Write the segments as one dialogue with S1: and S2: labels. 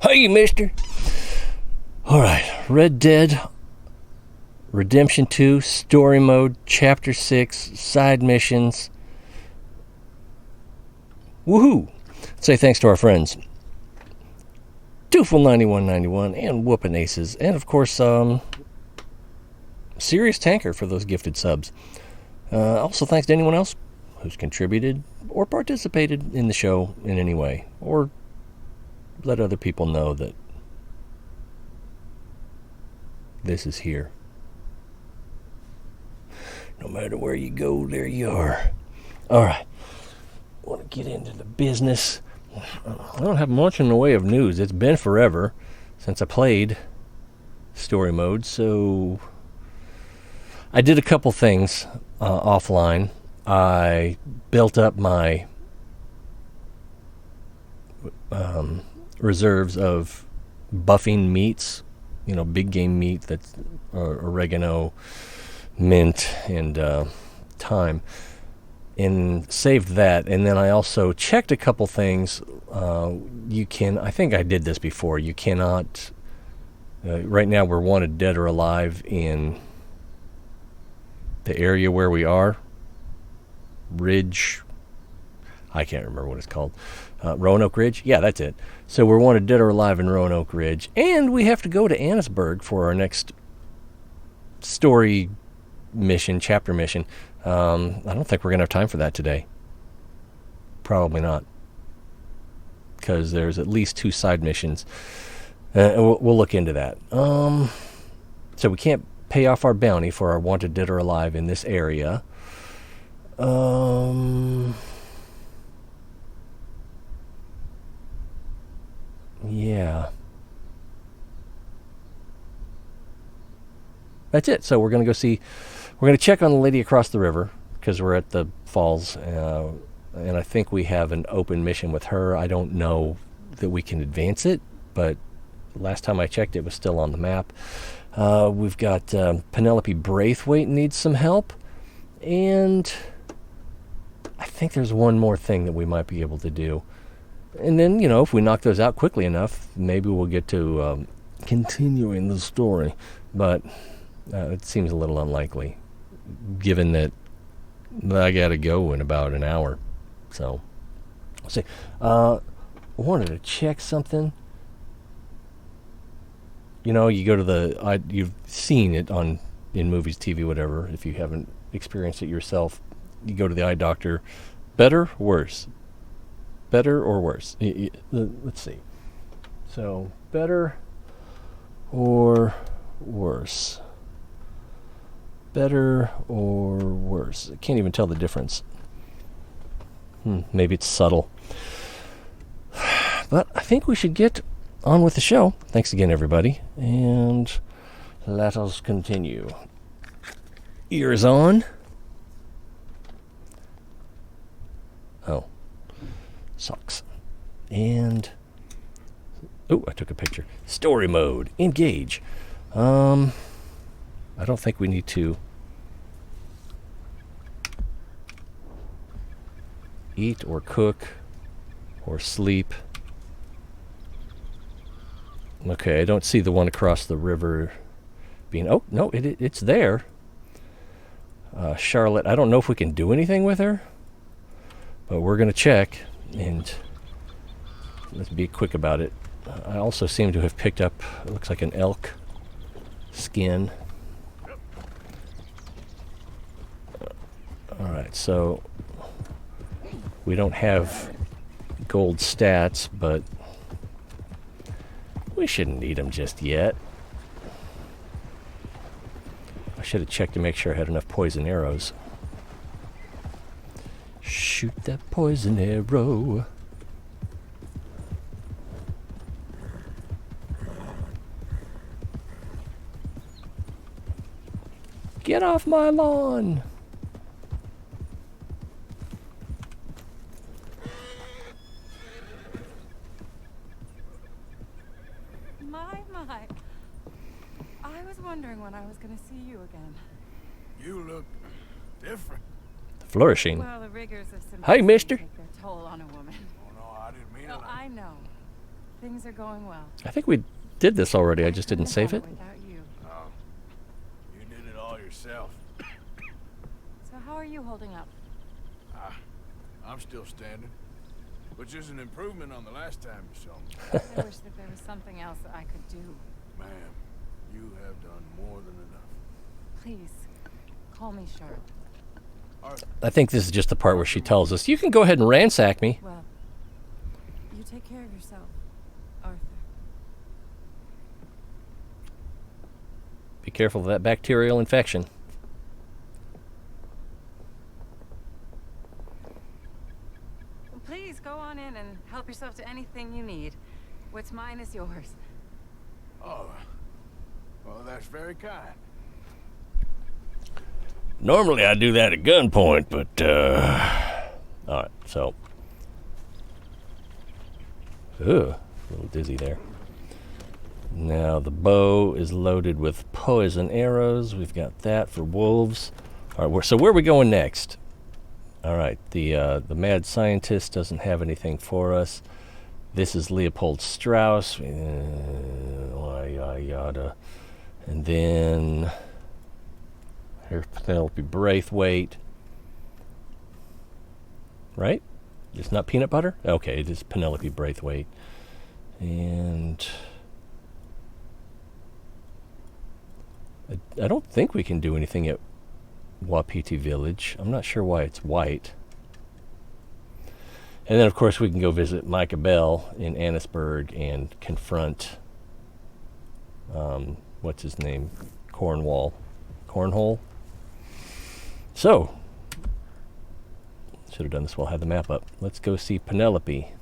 S1: Hey, mister. Alright, Red Dead Redemption 2, Story Mode, Chapter 6, Side Missions. Woohoo! Say thanks to our friends Dooful9191 and Whoopin' Aces, and of course, Serious Tanker for those gifted subs. Also thanks to anyone else who's contributed or participated in the show in any way, or let other people know that this is here. No matter where you go, there you are. Alright, I want to get into the business. I don't have much in the way of news. It's been forever since I played Story Mode, so I did a couple things offline. I built up my reserves of buffing meats, big game meat that's oregano, mint, and thyme, and saved that. And then I also checked a couple things. I think I did this before. You cannot, right now we're wanted dead or alive in the area where we are. Ridge, I can't remember what it's called. Roanoke Ridge? Yeah, that's it. So we're wanted dead or alive in Roanoke Ridge. And we have to go to Annisburg for our next story mission, chapter mission. I don't think we're going to have time for that today. Probably not. Because there's at least 2 side missions. We'll look into that. So we can't pay off our bounty for our wanted dead or alive in this area. Yeah. That's it. So we're going to go see, we're going to check on the lady across the river because we're at the falls, and I think we have an open mission with her. I don't know that we can advance it, but last time I checked it was still on the map. We've got Penelope Braithwaite needs some help, and I think there's one more thing that we might be able to do. And then, if we knock those out quickly enough, maybe we'll get to continuing the story. But it seems a little unlikely, given that I got to go in about an hour. So, let's see. I wanted to check something. You go to you've seen it in movies, TV, whatever. If you haven't experienced it yourself, you go to the eye doctor. Better, worse? Better or worse? Let's see. So, better or worse? Better or worse? I can't even tell the difference. Maybe it's subtle. But I think we should get on with the show. Thanks again, everybody. And let us continue. Ears on. Oh. Socks. And I took a picture. Story mode. Engage. I don't think we need to eat or cook or sleep. Okay, I don't see the one across the river being... Oh, no, it's there. Charlotte, I don't know if we can do anything with her, but we're going to check, and let's be quick about it. I also seem to have picked up, it looks like an elk skin. Alright, so we don't have gold stats, but we shouldn't need them just yet. I should have checked to make sure I had enough poison arrows. Shoot that poison arrow. Get off my lawn!
S2: My. I was wondering when I was going to see you again.
S3: You look different.
S1: Flourishing.
S2: Well, the rigors of some
S1: Hey, mister.
S2: take their toll on a woman.
S3: Oh, no, I didn't mean it.
S2: Oh, I know. Things are going well.
S1: I think we did this already. I just didn't
S2: Couldn't
S1: save
S2: have
S1: it.
S2: done without you.
S3: Oh, you did it all yourself.
S2: So how are you holding up?
S3: I'm still standing, which is an improvement on the last time you saw me.
S2: I wish that there was something else that I could do.
S3: Ma'am, you have done more than enough.
S2: Please, call me Sharp.
S3: Arthur,
S1: I think this is just the part where she tells us, you can go ahead and ransack me.
S2: Well, you take care of yourself, Arthur.
S1: Be careful of that bacterial infection.
S2: Please go on in and help yourself to anything you need. What's mine is yours.
S3: oh, well, that's very kind.
S1: Normally I do that at gunpoint, but, alright, so. Ugh, a little dizzy there. Now the bow is loaded with poison arrows. We've got that for wolves. Alright, so where are we going next? Alright, the mad scientist doesn't have anything for us. This is Leopold Strauss. Yada. And then here's Penelope Braithwaite. Right? It's not peanut butter? Okay, it is Penelope Braithwaite. And I don't think we can do anything at Wapiti Village. I'm not sure why it's white. And then, of course, we can go visit Micah Bell in Annisburg and confront, what's his name? Cornhole. So, should have done this while I had the map up. Let's go see Penelope.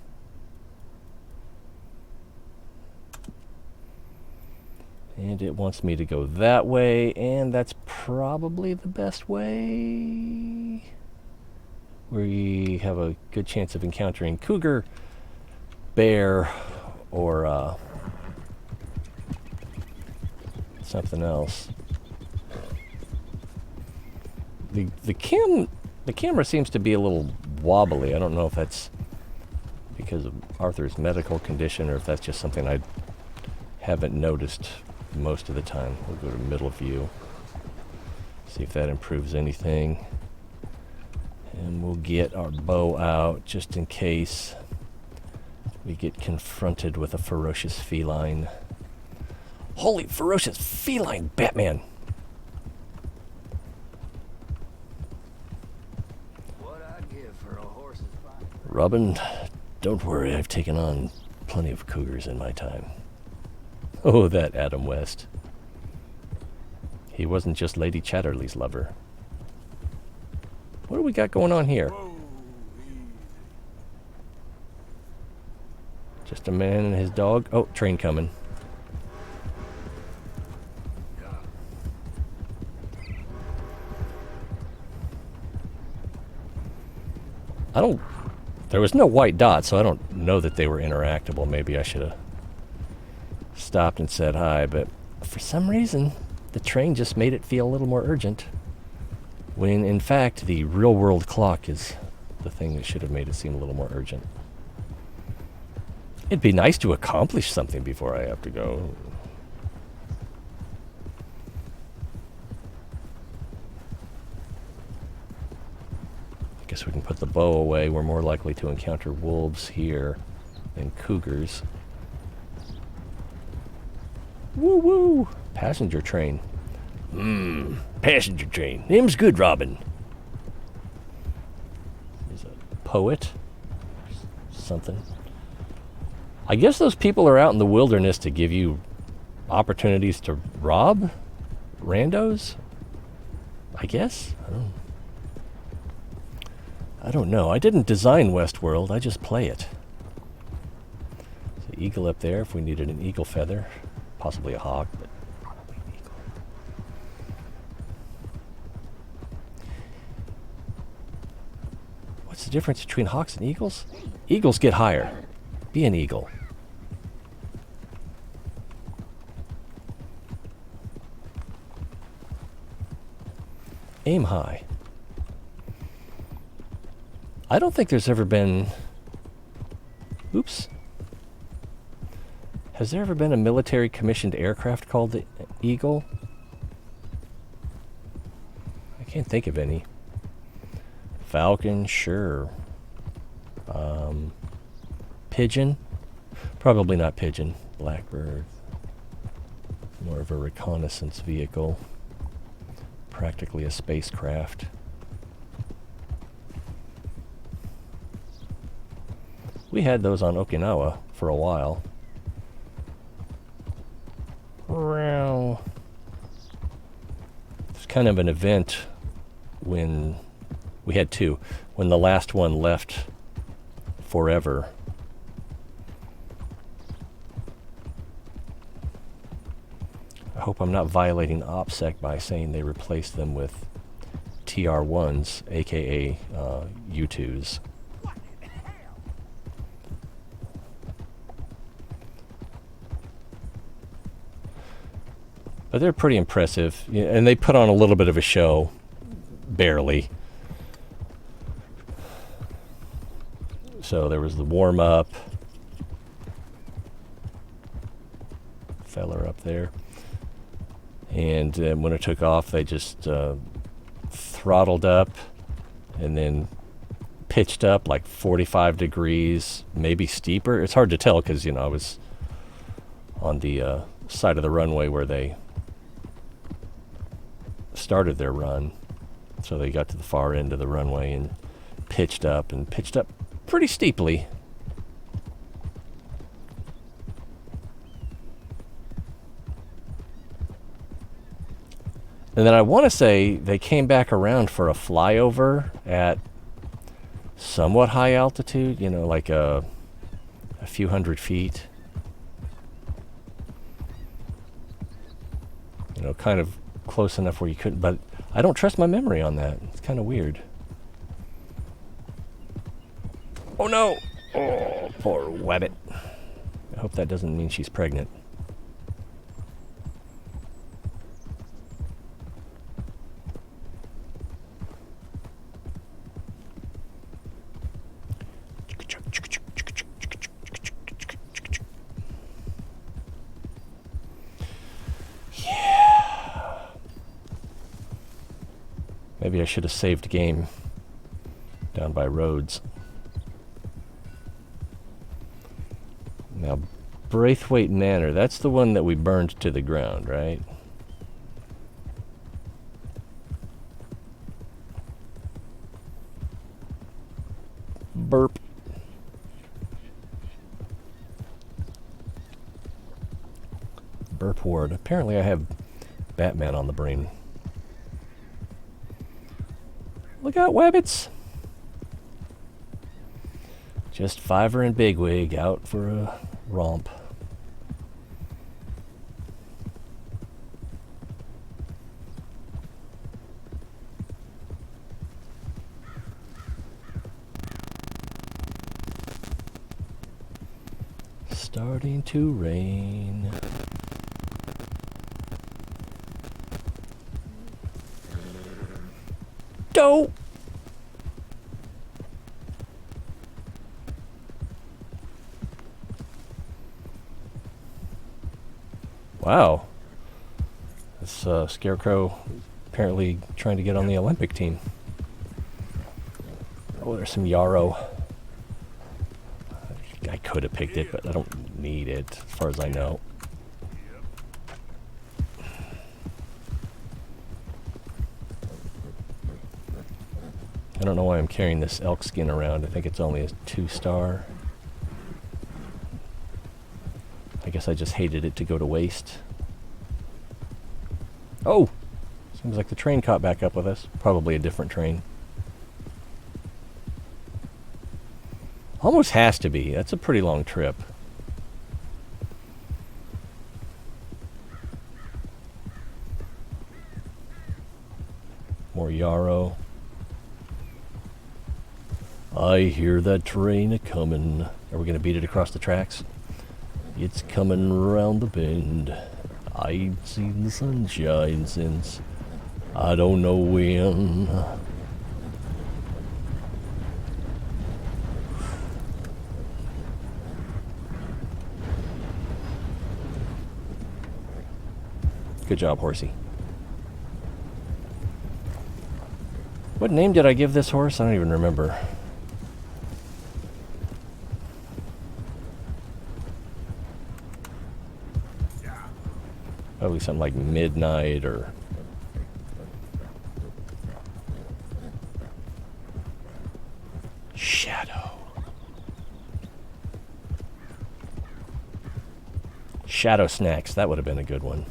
S1: And it wants me to go that way, and that's probably the best way. We have a good chance of encountering cougar, bear, or something else. The camera seems to be a little wobbly. I don't know if that's because of Arthur's medical condition or if that's just something I haven't noticed most of the time. We'll go to middle view, see if that improves anything. And we'll get our bow out just in case we get confronted with a ferocious feline. Holy ferocious feline, Batman!
S3: What I'd give for a horse's body.
S1: Robin, don't worry, I've taken on plenty of cougars in my time. Oh, that Adam West. He wasn't just Lady Chatterley's lover. What do we got going on here?
S3: Whoa, easy.
S1: Just a man and his dog. Oh, train coming. There was no white dot, so I don't know that they were interactable. Maybe I should have stopped and said hi, but for some reason, the train just made it feel a little more urgent. When, in fact, the real-world clock is the thing that should have made it seem a little more urgent. It'd be nice to accomplish something before I have to go. I guess we can put the bow away. We're more likely to encounter wolves here than cougars. Woo-woo! Passenger train. Passenger train. Them's good, Robin. He's a poet. Something. I guess those people are out in the wilderness to give you opportunities to rob randos? I guess? I don't know. I didn't design Westworld. I just play it. There's an eagle up there if we needed an eagle feather. Possibly a hawk, but probably an eagle. What's the difference between hawks and eagles? Eagles get higher. Be an eagle. Aim high. I don't think there's ever been... Oops. Has there ever been a military commissioned aircraft called the Eagle? I can't think of any. Falcon, sure. Pigeon? Probably not Pigeon. Blackbird. More of a reconnaissance vehicle. Practically a spacecraft. We had those on Okinawa for a while. Well, it's kind of an event when we had two. When the last one left forever. I hope I'm not violating OPSEC by saying they replaced them with TR1s, aka U2s. But they're pretty impressive, and they put on a little bit of a show, barely. So there was the warm-up, feller up there, and when it took off, they just throttled up, and then pitched up like 45 degrees, maybe steeper. It's hard to tell because, I was on the side of the runway where they started their run. So they got to the far end of the runway and pitched up pretty steeply. And then I want to say they came back around for a flyover at somewhat high altitude, like a few hundred feet. Kind of close enough where you couldn't, but I don't trust my memory on that. It's kind of weird. Oh no! Oh, poor Wabbit. I hope that doesn't mean she's pregnant. Maybe I should have saved game down by Rhodes. Now, Braithwaite Manor, that's the one that we burned to the ground, right? Burp. Burp ward. Apparently I have Batman on the brain. Look out, Wabbits! Just Fiver and Bigwig out for a romp. Starting to rain. Dope! Wow. This Scarecrow apparently trying to get on the Olympic team. Oh, there's some yarrow. I could have picked it, but I don't need it, as far as I know. I don't know why I'm carrying this elk skin around. I think it's only a 2-star. I guess I just hated it to go to waste. Oh! Seems like the train caught back up with us. Probably a different train. Almost has to be. That's a pretty long trip. More yarrow. I hear that train a-comin'. Are we going to beat it across the tracks? It's coming round the bend. I ain't seen the sunshine since I don't know when. Good job, horsey. What name did I give this horse? I don't even remember. Probably something like Midnight or... Shadow. Shadow Snacks. That would have been a good one.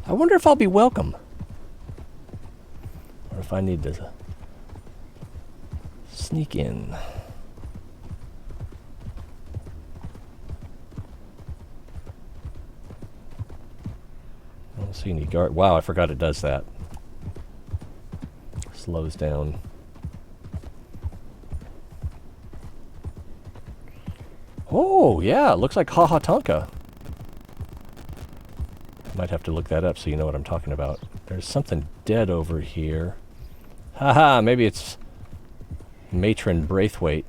S1: I wonder if I'll be welcome. Or if I need to sneak in. I don't see any guard. Wow, I forgot it does that. Slows down. Oh, yeah, it looks like Haha Tonka. Might have to look that up so you know what I'm talking about. There's something dead over here. Haha, maybe it's Matron Braithwaite.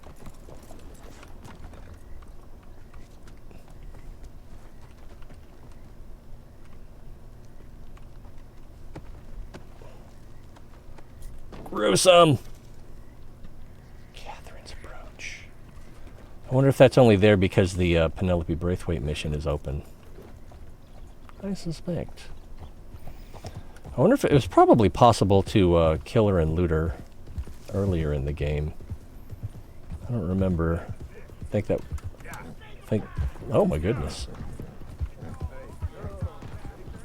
S1: Gruesome! Catherine's brooch. I wonder if that's only there because the Penelope Braithwaite mission is open. I suspect. I wonder if it was probably possible to kill her and loot her earlier in the game. I don't remember. Oh my goodness.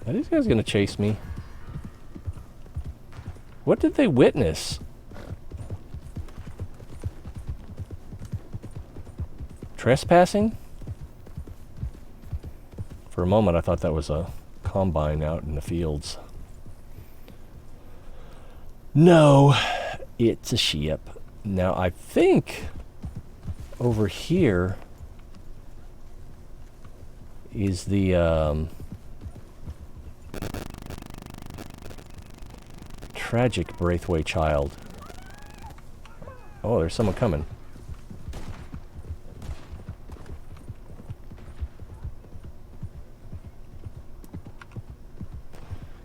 S1: Are these guys gonna chase me? What did they witness? Trespassing? For a moment I thought that was a combine out in the fields. No, it's a ship. Now I think over here is the tragic Braithwaite child. Oh, there's someone coming.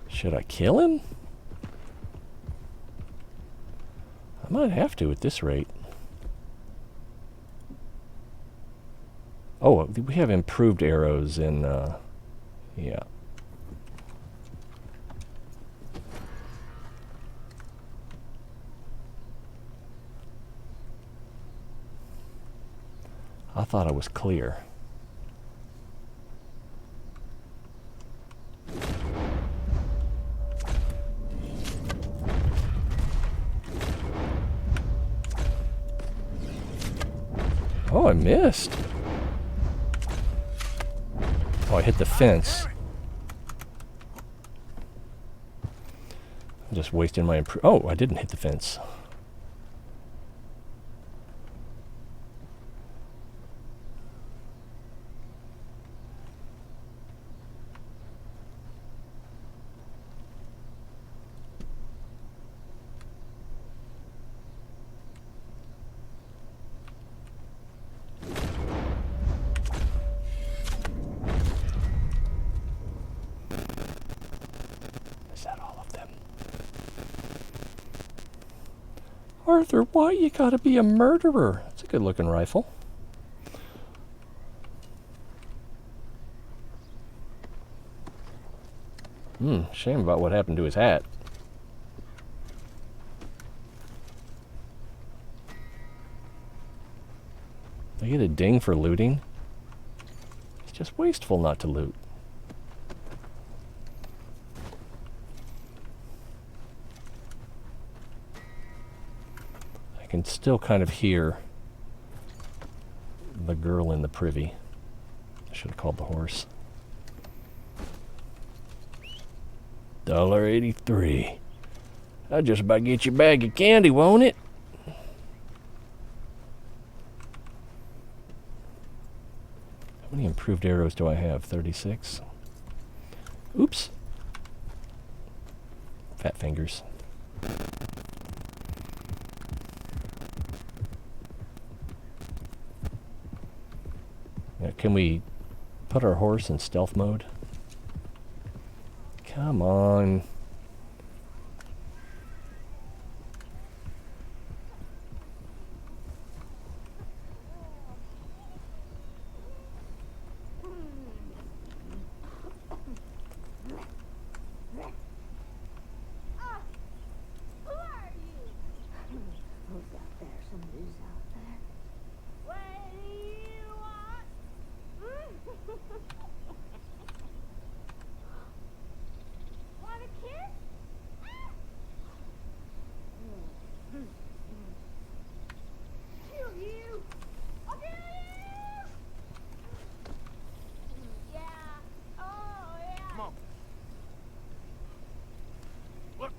S1: Should I kill him? I might have to at this rate. Oh, we have improved arrows in, yeah. I thought I was clear. Oh, I missed. Oh, I hit the fence. I'm just wasting my Oh, I didn't hit the fence. Arthur, why you gotta be a murderer? That's a good looking rifle. Shame about what happened to his hat. I get a ding for looting. It's just wasteful not to loot. I can still kind of hear the girl in the privy. I should have called the horse. $1.83. I'll just about get you a bag of candy, won't it? How many improved arrows do I have? 36. Oops. Fat fingers. Can we put our horse in stealth mode? Come on.
S4: Who are you? Who's out there? Somebody's out there. What do you want? Want a kiss? Kill you! I'll kill you! Yeah. Oh, yeah.
S3: Come on. Look.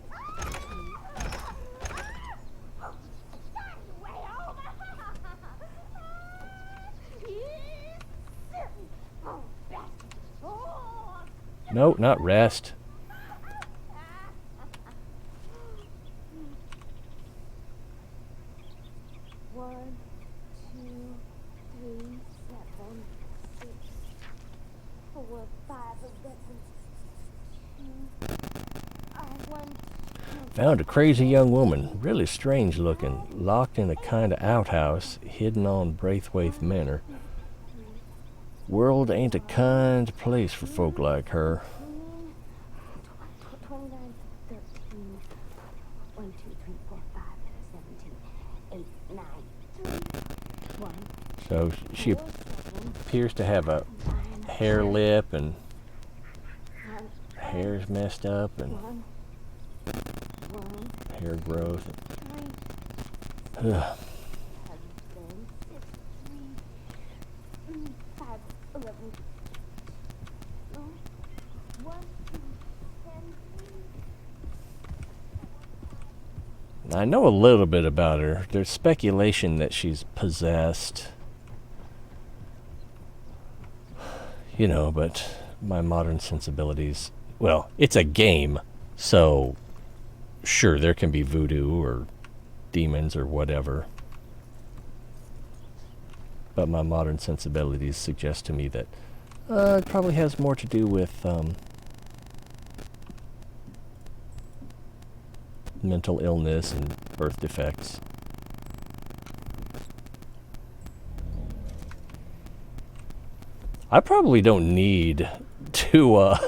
S1: No, not rest.
S4: One, two, three, 7, 6, 4, 5, 11, 2, 1.
S1: Found a crazy young woman, really strange looking, locked in a kind of outhouse, hidden on Braithwaite Manor. World ain't a kind place for folk like her.
S4: 29, 13, 1, 2, 3, 4, 5, 17, 8, 9, 3, 1.
S1: So she appears to have a hair lip and hair's messed up and hair growth. Ugh.
S4: 11.
S1: I know a little bit about her. There's speculation that she's possessed. You know, but my modern sensibilities... Well, it's a game, so sure, there can be voodoo or demons or whatever. But my modern sensibilities suggest to me that it probably has more to do with mental illness and birth defects. I probably don't need to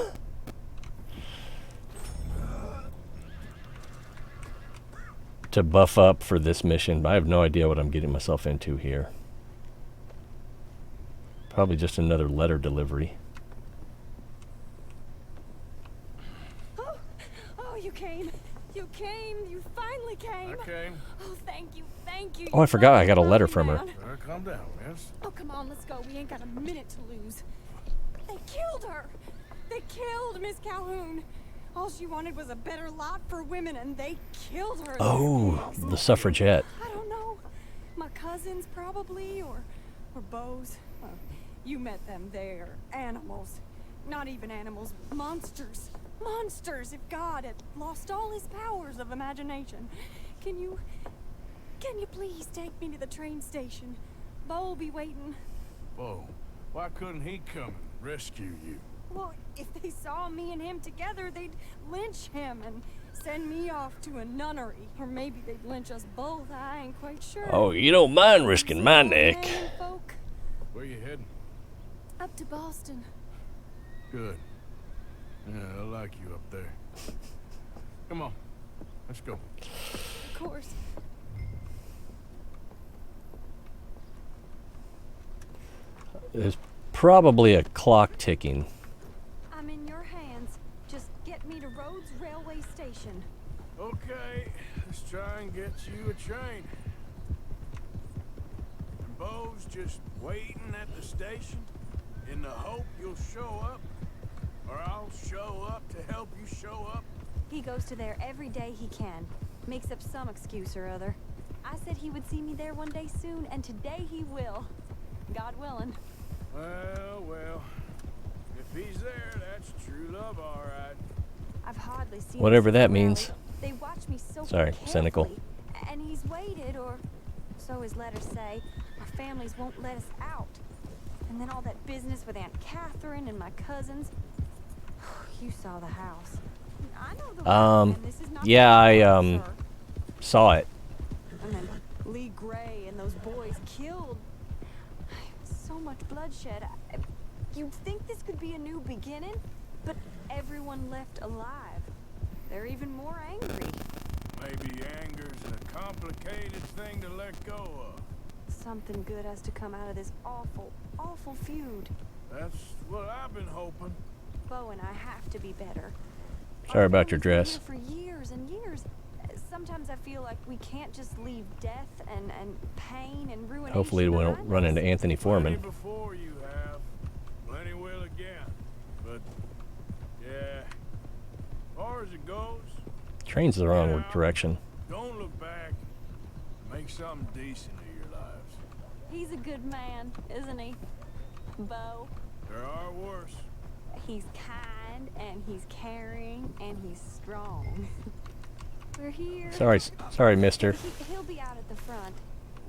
S1: to buff up for this mission. I have no idea what I'm getting myself into here. Probably just another letter delivery.
S2: Oh, you came. You came. You finally came.
S3: I came.
S2: Oh, thank you. Thank you.
S1: Oh, I forgot I got a letter from her.
S3: Calm down, miss.
S2: Oh, come on, let's go. We ain't got a minute to lose. They killed her. They killed Miss Calhoun. All she wanted was a better lot for women, and they killed her.
S1: Oh, the suffragette.
S2: I don't know. My cousins, probably, or Beau's. Well, you met them. They're animals. Not even animals. Monsters. Monsters. If God had lost all his powers of imagination. Can you please take me to the train station? Beau'll be waiting.
S3: Beau, why couldn't he come and rescue you?
S2: Well, if they saw me and him together, they'd lynch him and send me off to a nunnery. Or maybe they'd lynch us both. I ain't quite sure.
S1: Oh, you don't mind risking my neck.
S2: Folk.
S3: Where you heading?
S2: Up to Boston.
S3: Good. Yeah, I like you up there. Come on, let's go.
S2: Of course.
S1: There's probably a clock ticking.
S2: I'm in your hands. Just get me to Rhodes Railway Station.
S3: Okay, let's try and get you a train. And Beau's just waiting at the station in the hope you'll show up, or I'll show up to help you show up.
S2: He goes to there every day he can. Makes up some excuse or other. I said he would see me there one day soon, and today he will. God willing.
S3: Well, if he's there, that's true love, all right.
S2: I've hardly seen
S1: Whatever
S2: him
S1: that
S2: since the
S1: means.
S2: rally. They watch me so
S1: Sorry,
S2: carefully,
S1: cynical.
S2: And he's waited, or so his letters say. Our families won't let us out. And then all that business with Aunt Catherine and my cousins. You saw the house. I know the way, and this is not
S1: yeah, I
S2: sir.
S1: saw it.
S2: And then Lee Gray and those boys killed. So much bloodshed. You'd think this could be a new beginning, but everyone left alive. They're even more angry.
S3: Maybe anger's a complicated thing to let go of.
S2: Something good has to come out of this awful, awful feud.
S3: That's what I've been hoping.
S2: Bo and I have to be better.
S1: Sorry about your
S2: Our family's
S1: dress.
S2: been here for years and years. Sometimes I feel like we can't just leave death and pain and ruination.
S1: Hopefully we won't
S2: behind
S1: run
S2: us.
S1: into Anthony
S3: Plenty
S1: Foreman.
S3: before you have. Plenty will again. But, yeah. As far as it goes,
S1: Train's the wrong direction.
S3: don't look back. Make something decent of your lives.
S2: He's a good man, isn't he, Bo?
S3: There are worse.
S2: He's kind and he's caring and he's strong. We're here.
S1: Sorry, mister.
S2: He'll be out at the front.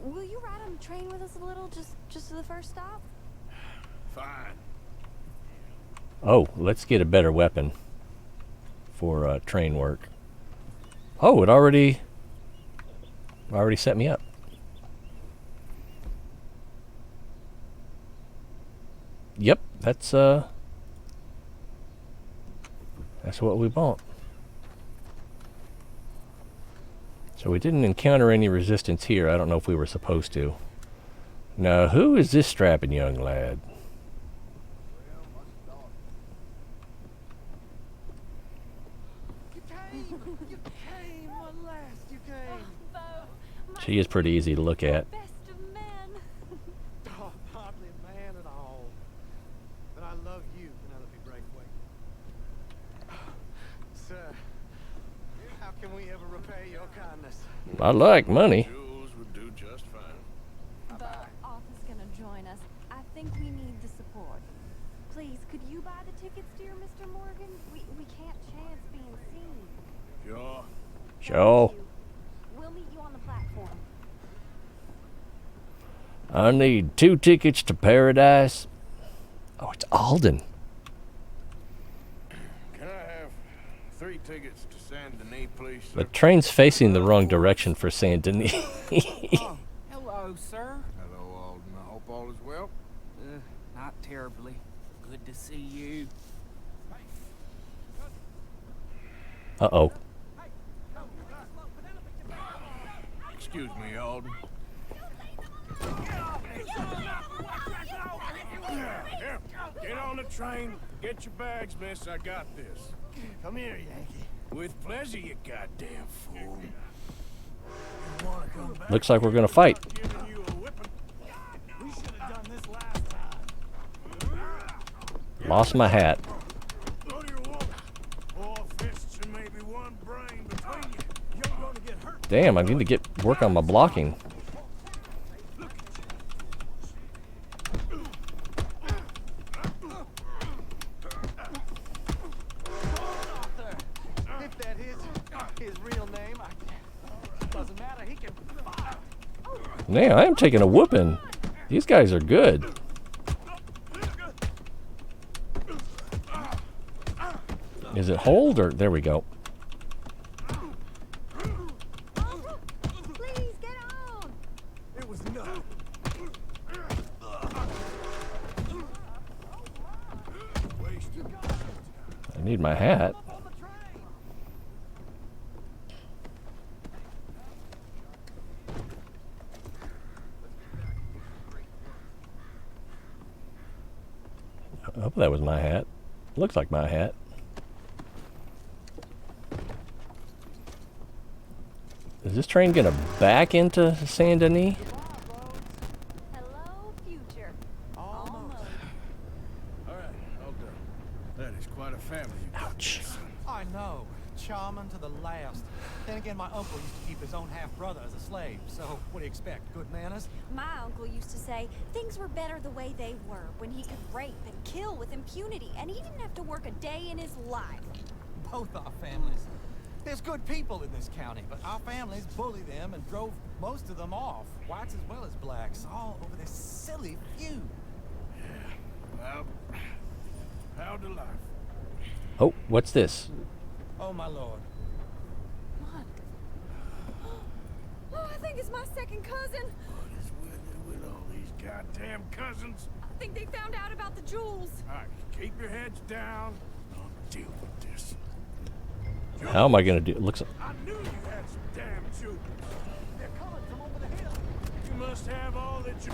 S2: Will you ride on the train with us a little, just to the first stop?
S3: Fine.
S1: Oh, let's get a better weapon for train work. Oh, it already set me up. Yep, that's what we bought. So we didn't encounter any resistance here. I don't know if we were supposed to. Now, who is this strapping young lad?
S5: You came, at last you came.
S2: Bo,
S1: She is pretty easy to look at.
S2: best of men.
S5: Oh, hardly a man at all. But I love you, Penelope Braithwaite. Sir, how can we ever repay your kindness?
S1: I like money.
S3: Jules would do just fine.
S2: Bo, Arthur's gonna join us. I think we need the support. Please, could you buy the tickets, dear Mr. Morgan? We can't chance being seen.
S3: Sure.
S1: Sure.
S2: Thank you. We'll meet you on the platform.
S1: I need 2 tickets to paradise. Oh, it's Alden.
S3: Can I have 3 tickets to Saint Denis, please, sir?
S1: The train's facing the wrong direction for Saint Denis.
S6: Oh, hello, sir.
S3: Hello, Alden. I hope all is well.
S6: Not terribly. Good to see you.
S1: Uh-oh.
S3: Excuse me, Alden. Here, get on the train. Get your bags, miss. I got this.
S5: Come here, Yankee.
S3: With pleasure, you goddamn fool. You wanna come back?
S1: Looks like we're gonna fight.
S3: Giving you a whipping.
S5: We should have done this last time.
S1: Lost my hat.
S3: Go to your woman. 4 fists and maybe 1 brain between you. You're gonna get hurt.
S1: Damn, I need to get work on my blocking.
S5: If that is his real name, doesn't matter. He can fire.
S1: Man, I am taking a whooping. These guys are good. Is it hold or there we go?
S2: Please get on.
S5: It was nothing.
S1: I need my hat.
S5: On the train.
S1: I hope that was my hat. Looks like my hat. Is this train gonna back into Saint Denis?
S2: Hello, future.
S5: Almost.
S3: All right, all done. That is quite a family.
S1: Ouch.
S5: I know. Charming to the last. Then again, my uncle used to keep his own half-brother as a slave. So, what do you expect? Good manners?
S2: My uncle used to say things were better the way they were, when he could rape and kill with impunity, and he didn't have to work a day in his life.
S5: Both our families. There's good people in this county, but our families bullied them and drove most of them off. Whites as well as blacks, all over this silly feud.
S3: How to life?
S1: Oh, what's this?
S5: Oh, my lord.
S2: What? Oh, I think it's my second cousin.
S3: What is with all these goddamn cousins?
S2: I think they found out about the jewels.
S3: All right, keep your heads down. I'll deal with this.
S1: How am I gonna do it? Looks.
S3: I knew you had some damn jewels.
S5: They're coming from over the hill.
S3: You must have all that you...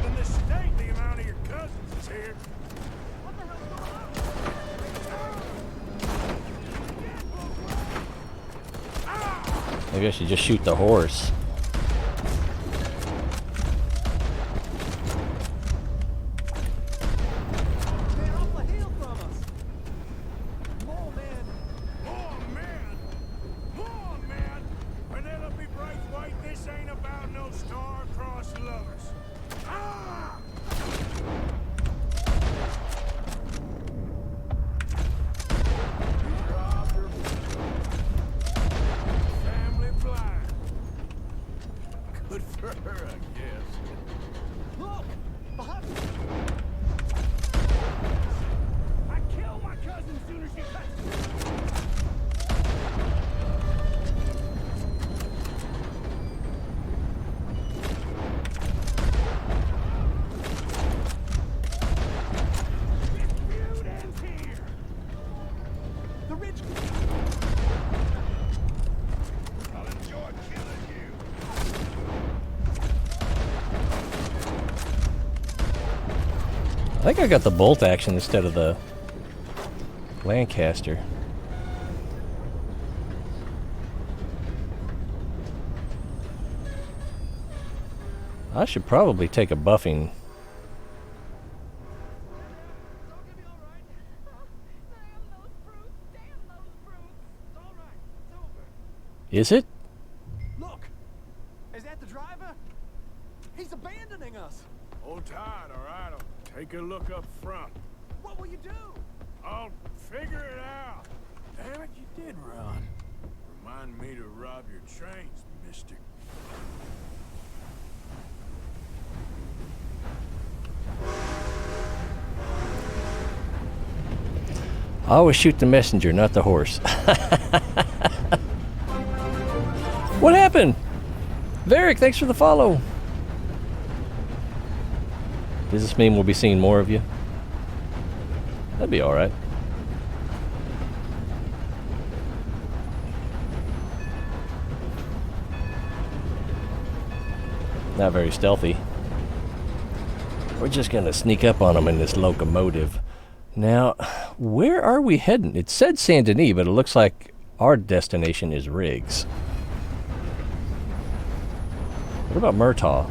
S3: A mistake the amount of your cousins is here.
S5: What the hell's going on?
S1: Maybe I should just shoot the horse.
S5: They're off the hill from us. More men.
S3: More men! More men! Penelope Braithwaite, this ain't about no star-crossed lovers. Ah! Family blind. Good for her, I guess.
S5: Look! Behind us.
S3: I kill my cousin soon as she touches me. Dispute ends here.
S5: The ridge.
S3: I'll enjoy killing you.
S1: I think I got the bolt action instead of the Lancaster. I should probably take a buffing.
S5: It's all gonna be all right.
S2: Damn those brutes. Damn those brutes.
S5: It's all right. It's over.
S1: Is it?
S5: Look! Is that the driver? He's abandoning us.
S3: Hold tight, all right? I'll take a look up front.
S5: What will you do?
S3: I'll figure it out. Damn it, you did run. Remind me to rob your trains, mister.
S1: I always shoot the messenger, not the horse. What happened? Varric, thanks for the follow. Does this mean we'll be seeing more of you? That'd be alright. Not very stealthy. We're just gonna sneak up on them in this locomotive. Now, where are we heading? It said Saint Denis, but it looks like our destination is Riggs. What about Murtaugh?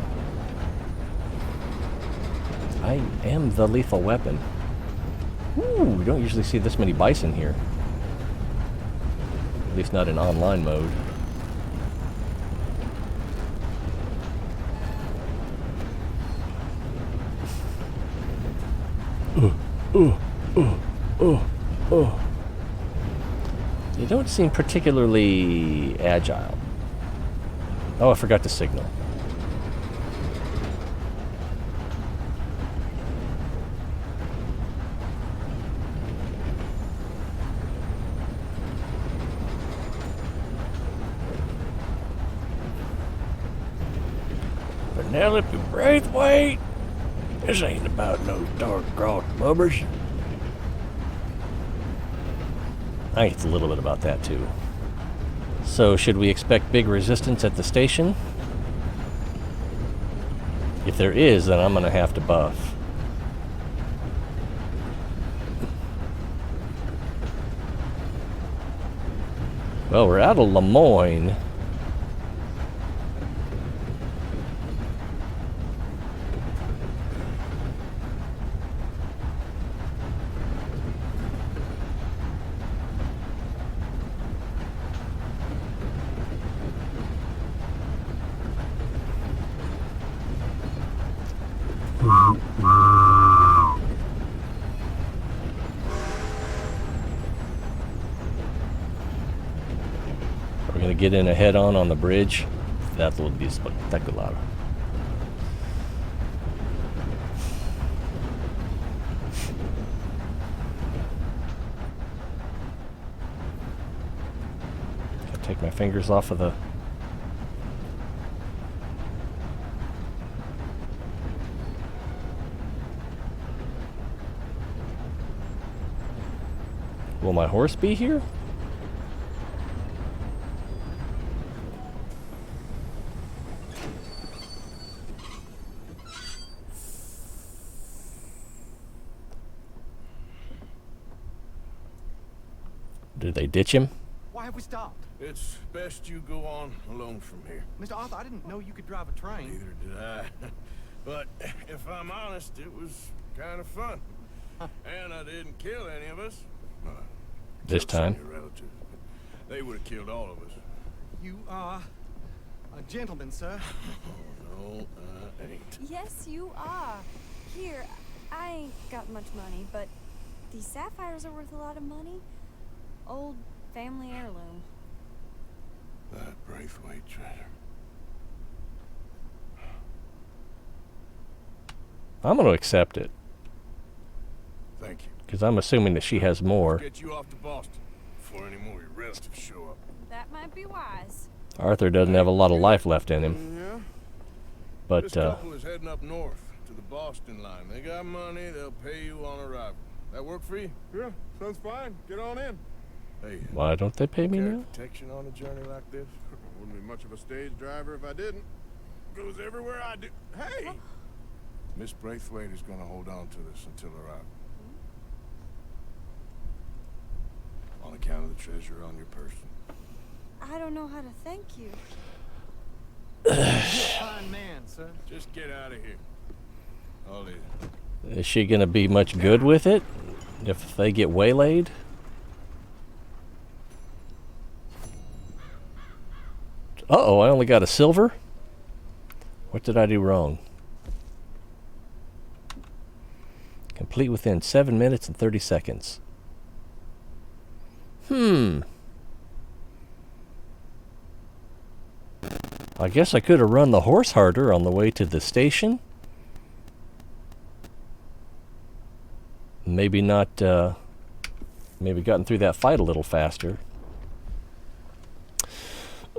S1: I am the lethal weapon. Ooh, we don't usually see this many bison here. At least not in online mode. You don't seem particularly agile. Oh, I forgot to signal. Penelope Braithwaite, this ain't about no star-crossed bubbers. I think it's a little bit about that too. So should we expect big resistance at the station? If there is, then I'm gonna have to buff. Well, we're out of Lemoyne. We're gonna get in a head-on the bridge. That will be spectacular. Take my fingers off of the... Will my horse be here? Did they ditch him?
S5: Why have we stopped?
S3: It's best you go on alone from here.
S5: Mr. Arthur, I didn't know you could drive a train.
S3: Neither did I. But if I'm honest, it was kind of fun. And I didn't kill any of us.
S1: This
S3: Killed some
S1: time?
S3: of your relatives. They would have killed all of us.
S5: You are a gentleman, sir.
S3: Oh, no, I ain't.
S2: Yes, you are. Here, I ain't got much money, but these sapphires are worth a lot of money. Old family heirloom.
S3: That Braithwaite treasure.
S1: I'm going to accept it.
S3: Thank you.
S1: Because I'm assuming that she has more.
S3: Get you off to Boston before any more of your relatives show up.
S2: That might be wise.
S1: Arthur doesn't have a lot of life left in him.
S3: Yeah.
S1: But,
S3: This couple is heading up north to the Boston line. They got money. They'll pay you on arrival. That work for you?
S7: Yeah, sounds fine. Get on in.
S3: Hey,
S1: why don't they pay me
S3: carry
S1: now?
S3: protection on a journey like this?
S7: Wouldn't be much of a stage driver if I didn't. Goes everywhere I do. Hey!
S3: Miss Braithwaite is going to hold on to this until arrival. On account of the treasure on your person.
S2: I don't know how to thank you.
S5: You're a fine man, sir.
S3: Just get out of here. I'll leave.
S1: Is she going to be much good with it if they get waylaid? Uh-oh, I only got a silver? What did I do wrong? Complete within 7 minutes and 30 seconds. I guess I could have run the horse harder on the way to the station. Maybe not, maybe gotten through that fight a little faster.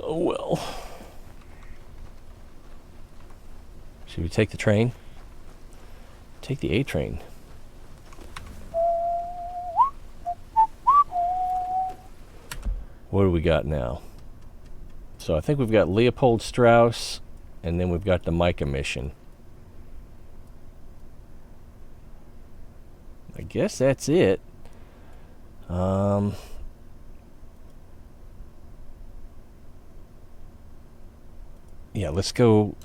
S1: Oh well. Should we take the train? Take the A train. What do we got now? So I think we've got Leopold Strauss, and then we've got the Micah mission. I guess that's it. Yeah, let's go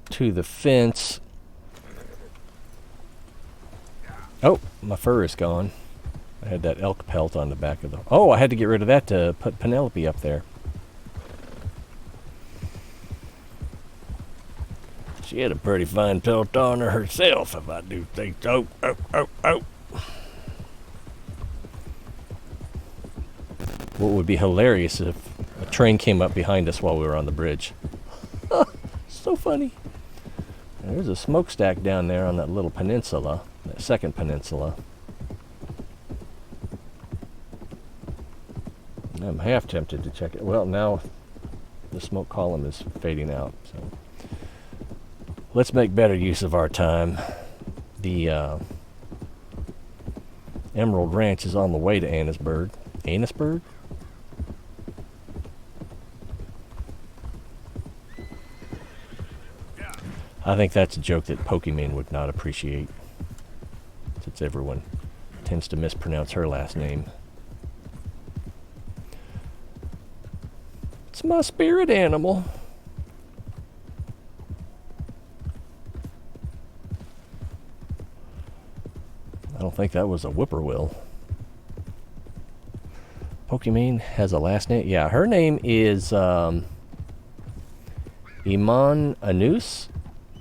S1: to the fence. Oh, my fur is gone. I had that elk pelt on the back of the... Oh, I had to get rid of that to put Penelope up there. She had a pretty fine pelt on her herself, if I do think so. Oh. What would be hilarious if a train came up behind us while we were on the bridge. So funny. There's a smokestack down there on that little peninsula, that second peninsula. I'm half tempted to check it. Well, now the smoke column is fading out, so let's make better use of our time. The Emerald Ranch is on the way to Annisburg. Annisburg? I think that's a joke that Pokemon would not appreciate, since everyone tends to mispronounce her last name. It's my spirit animal. I don't think that was a whippoorwill. Pokemon has a last name. Yeah, her name is Iman Anus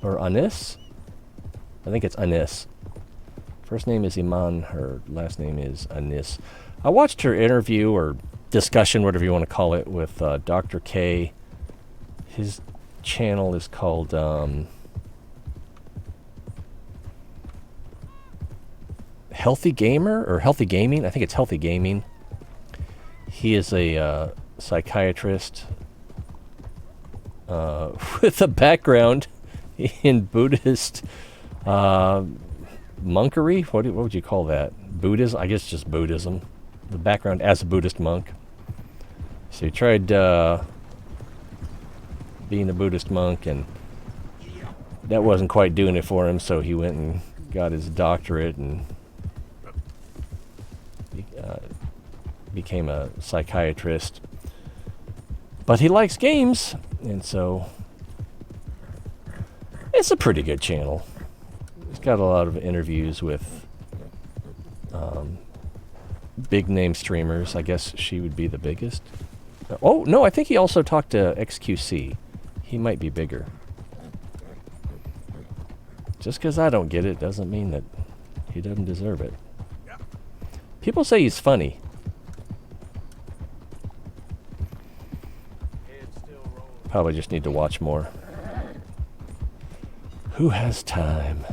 S1: or Anis. I think it's Anis. First name is Iman. Her last name is Anis. I watched her interview or discussion, whatever you want to call it, with Dr. K. His channel is called Healthy Gamer or Healthy Gaming. I think it's Healthy Gaming. He is a psychiatrist with a background in Buddhist monkery. What would you call that? Buddhism? I guess just Buddhism. The background as a Buddhist monk. So he tried being a Buddhist monk, and that wasn't quite doing it for him, so he went and got his doctorate and became a psychiatrist. But he likes games, and so it's a pretty good channel. It's got a lot of interviews with big name streamers. I guess she would be the biggest. Oh, no, I think he also talked to XQC. He might be bigger. Just because I don't get it doesn't mean that he doesn't deserve it. People say he's funny. Probably just need to watch more. Who has time?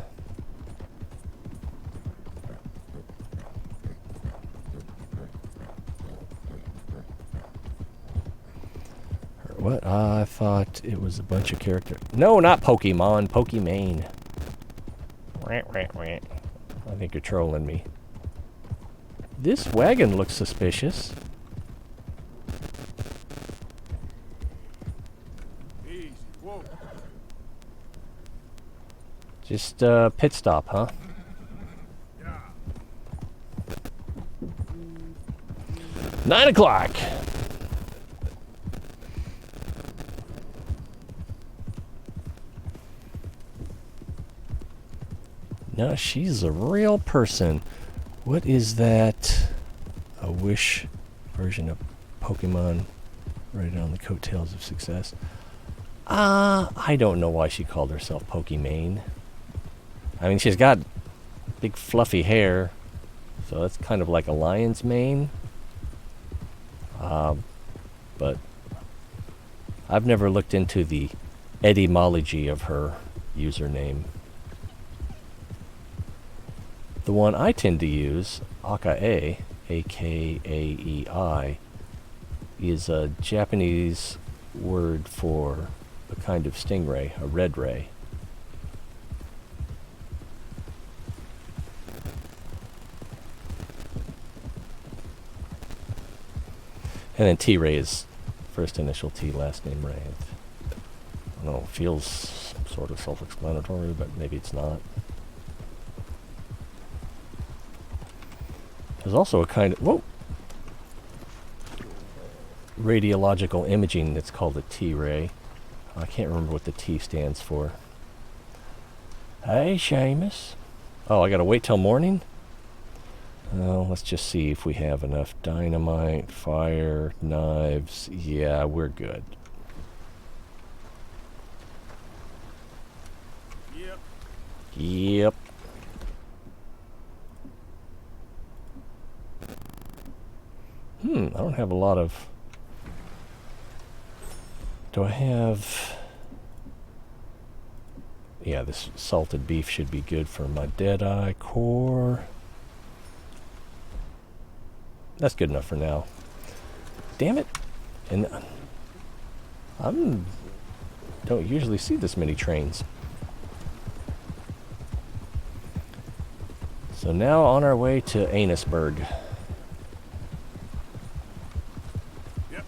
S1: What? I thought it was a bunch of characters. No, not Pokemon. Pokemane. I think you're trolling me. This wagon looks suspicious.
S3: Easy. Whoa.
S1: Just pit stop, huh?
S3: Yeah.
S1: 9 o'clock. No, she's a real person. What is that? A Wish version of Pokemon right on the coattails of success. I don't know why she called herself Pokimane. I mean, she's got big fluffy hair, so that's kind of like a lion's mane. But I've never looked into the etymology of her username. The one I tend to use, Akae, A-K-A-E-I, is a Japanese word for a kind of stingray, a red ray. And then T-Ray is first initial T, last name Ray. I don't know, feels sort of self-explanatory, but maybe it's not. There's also a kind of, radiological imaging that's called a T-ray. I can't remember what the T stands for. Hey, Seamus. Oh, I gotta wait till morning? Let's just see if we have enough dynamite, fire, knives. Yeah, we're good.
S3: Yep.
S1: Yep. I don't have a lot of... Do I have... Yeah, this salted beef should be good for my Deadeye core. That's good enough for now. Damn it. And don't usually see this many trains. So now on our way to Annisburg.
S3: Yep.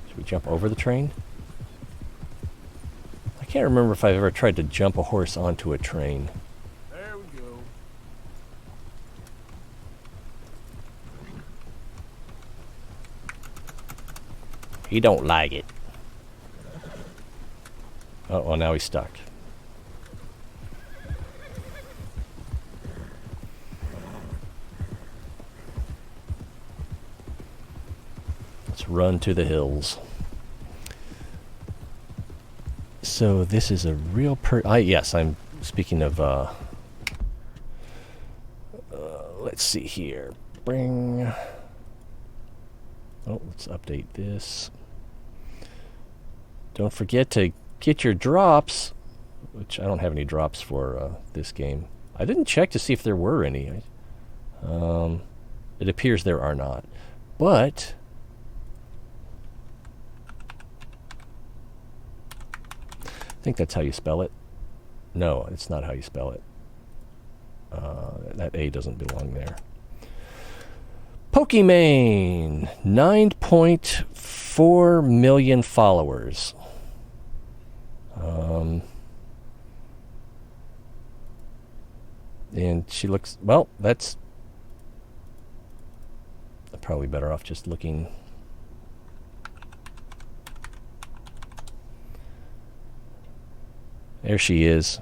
S1: Should we jump over the train? I can't remember if I've ever tried to jump a horse onto a train.
S3: There we go.
S1: He don't like it. Oh, well, now he's stuck. Let's run to the hills. So this is a real yes, I'm speaking of, let's see here. Bring. Oh, let's update this. Don't forget to get your drops, which I don't have any drops for this game. I didn't check to see if there were any. It appears there are not. But I think that's how you spell it. No, it's not how you spell it. That A doesn't belong there. Pokimane, 9.4 million followers. And she looks, well, that's probably better off just looking. There she is.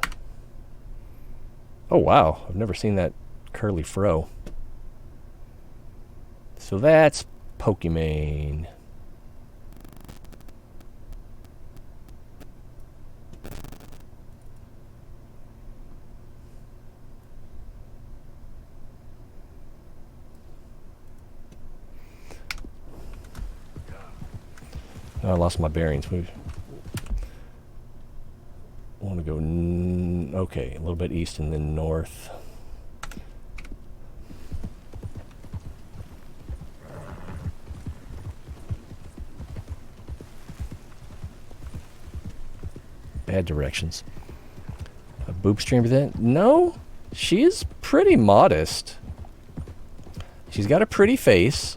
S1: Oh, wow. I've never seen that curly fro. So that's Pokimane. I lost my bearings. We want to go, okay, a little bit east and then north. Bad directions. A boob stream then? No, she is pretty modest. She's got a pretty face.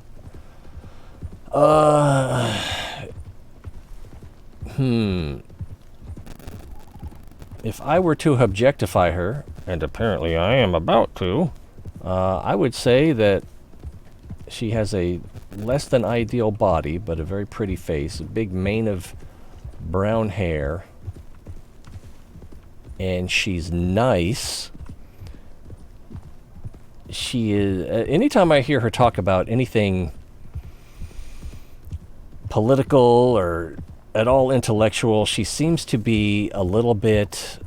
S1: If I were to objectify her, and apparently I am about to, I would say that she has a less than ideal body, but a very pretty face, a big mane of brown hair, and she's nice. She is, anytime I hear her talk about anything political or at all intellectual, she seems to be a little bit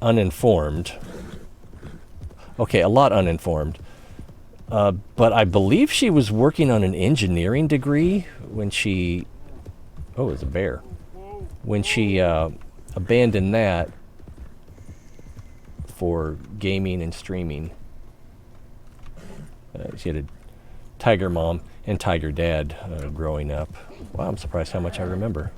S1: uninformed. Okay, a lot uninformed. But I believe she was working on an engineering degree when she... Oh, it's a bear. When she abandoned that for gaming and streaming. She had a tiger mom and tiger dad growing up. Wow, I'm surprised how much I remember.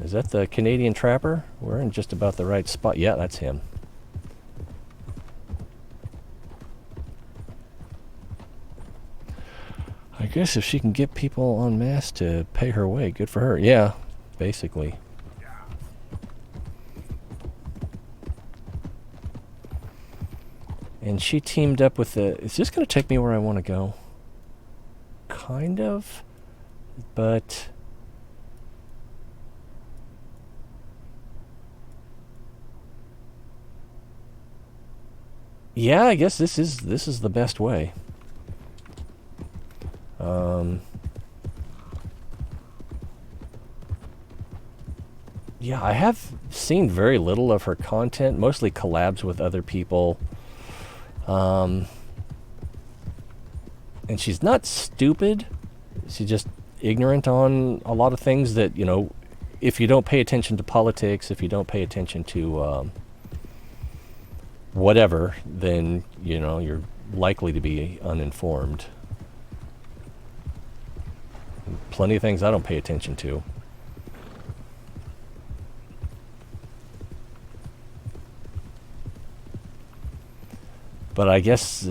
S1: Is that the Canadian Trapper? We're in just about the right spot. Yeah, that's him. I guess if she can get people en masse to pay her way, good for her. Yeah, basically. And she teamed up with the... Is this going to take me where I want to go? Kind of. But... Yeah, I guess this is the best way. Yeah, I have seen very little of her content, mostly collabs with other people. And she's not stupid. She's just ignorant on a lot of things that, you know, if you don't pay attention to politics, if you don't pay attention to whatever, then, you know, you're likely to be uninformed. Plenty of things I don't pay attention to. But I guess...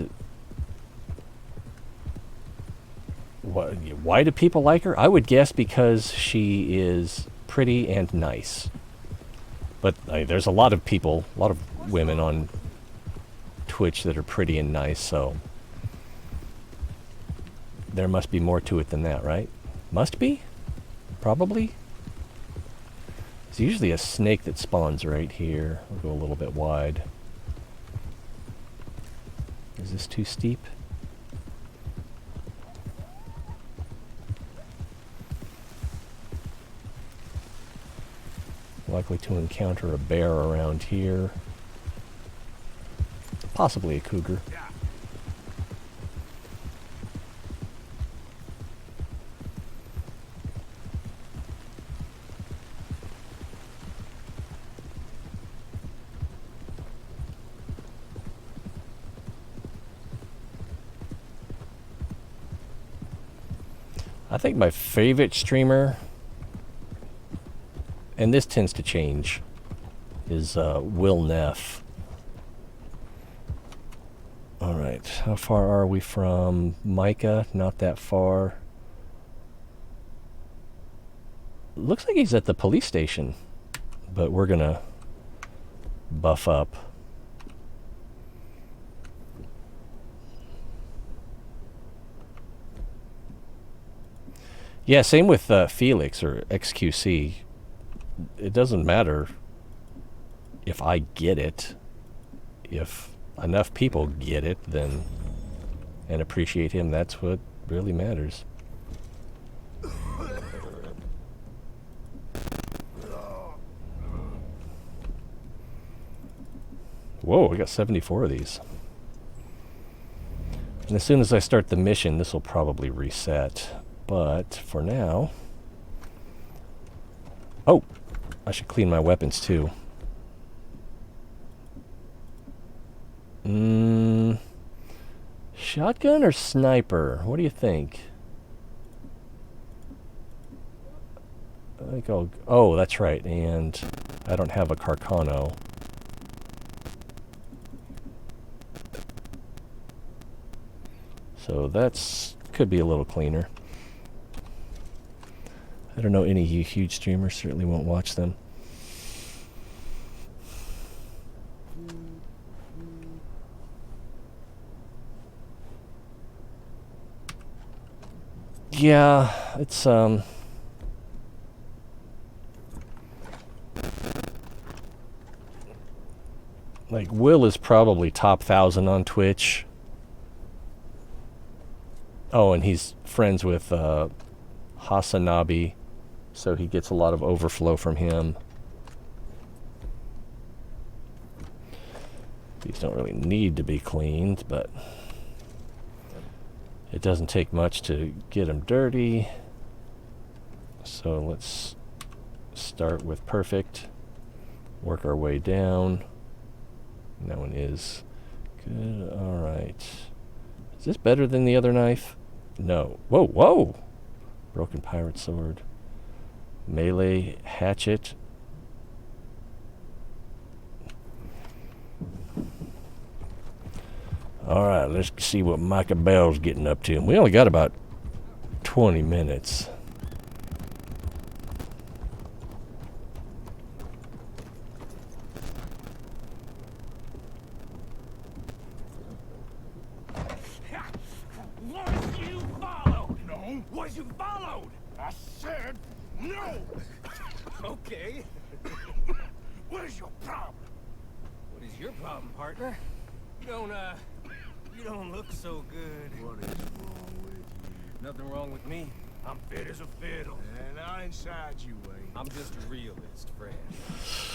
S1: Why do people like her? I would guess because she is pretty and nice. But there's a lot of people, a lot of women on Twitch that are pretty and nice, so... There must be more to it than that, right? Must be? Probably? There's usually a snake that spawns right here. We'll go a little bit wide. Is this too steep? Likely to encounter a bear around here. Possibly a cougar. I think my favorite streamer, and this tends to change, is Will Neff. Alright, how far are we from Micah? Not that far. Looks like he's at the police station, but we're gonna buff up. Yeah, same with Felix or XQC. It doesn't matter if I get it. If enough people get it, then and appreciate him, that's what really matters. Whoa, I got 74 of these. And as soon as I start the mission, this will probably reset. But for now... Oh! I should clean my weapons too. Shotgun or sniper? What do you think? I think I'll... Oh, that's right. And I don't have a Carcano. So that's... could be a little cleaner. I don't know any huge streamers. Certainly won't watch them. Yeah, it's like Will is probably top 1,000 on Twitch. Oh, and he's friends with Hasanabi, so he gets a lot of overflow from him. These don't really need to be cleaned, but it doesn't take much to get them dirty. So let's start with perfect, work our way down. And that one is good. All right. Is this better than the other knife? No. Whoa, whoa! Broken pirate sword. Melee hatchet. Alright, let's see what Micah Bell's getting up to. We only got about 20 minutes.
S3: Was you followed? No. Was you followed? I said no.
S5: Okay.
S3: What is your problem?
S5: What is your problem, partner? You don't look so good.
S3: What is wrong with you?
S5: Nothing wrong with me.
S3: I'm fit as a fiddle. And I inside you, Wayne.
S5: I'm just a realist, friend.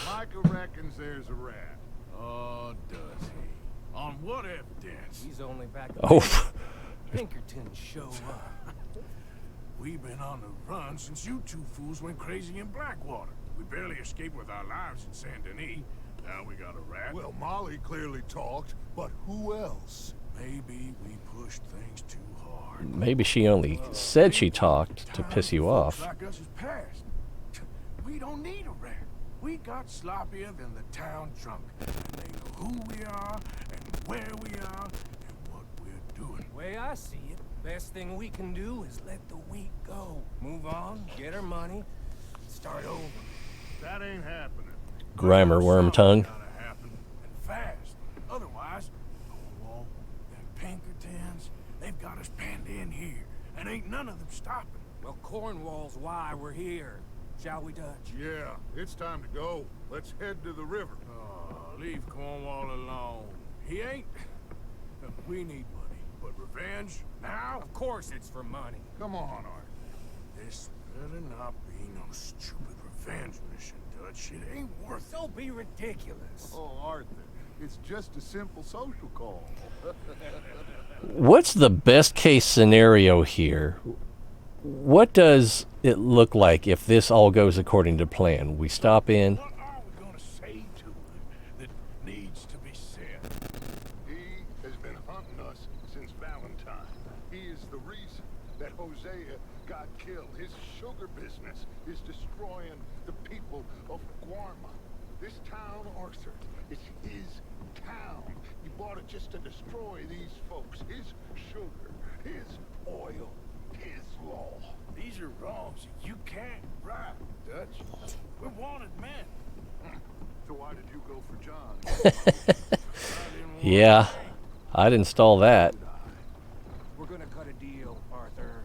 S7: Micah reckons there's a rat.
S3: Oh, does he? On what evidence?
S5: He's only back.
S1: Oh.
S5: Pinkerton show up.
S3: We've been on the run since you two fools went crazy in Blackwater. We barely escaped with our lives in Saint Denis. Now we got a rat.
S7: Well, Molly clearly talked, but who else?
S3: Maybe we pushed things too hard.
S1: Maybe she only said she talked to piss you off.
S3: Like us is past. We don't need a rat. We got sloppier than the town drunk. And they know who we are, and where we are, and what we're doing.
S5: Way I see it, best thing we can do is let the week go. Move on, get our money, start over.
S7: That ain't happening.
S1: Grimer worm tongue.
S3: Gotta happen, and fast. Otherwise, Cornwall and Pinkertons, they've got us penned in here, and ain't none of them stopping.
S5: Well, Cornwall's why we're here. Shall we, Dutch?
S7: Yeah, it's time to go. Let's head to the river.
S3: Oh, leave Cornwall alone. He ain't... We need money, but revenge, now?
S5: Of course it's for money.
S7: Come on, Art.
S3: This better not be no stupid revenge mission, Dutch. It ain't worth it.
S5: Don't be ridiculous.
S7: Oh, Arthur, it's just a simple social call.
S1: What's the best case scenario here? What does it look like if this all goes according to plan? We stop in.
S3: What are we gonna say to him that needs to be said?
S7: He has been hunting us since Valentine. He is the reason that Hosea
S3: got killed. His sugar business is destroying the people of Guarma. This town, Arthur, is his town. He bought it just to destroy these folks. His sugar, his oil, his law.
S7: These are wrongs you can't right, Dutch. We're wanted men.
S3: So why did you go for John?
S1: Yeah, I'd install that.
S6: We're gonna cut a deal, Arthur.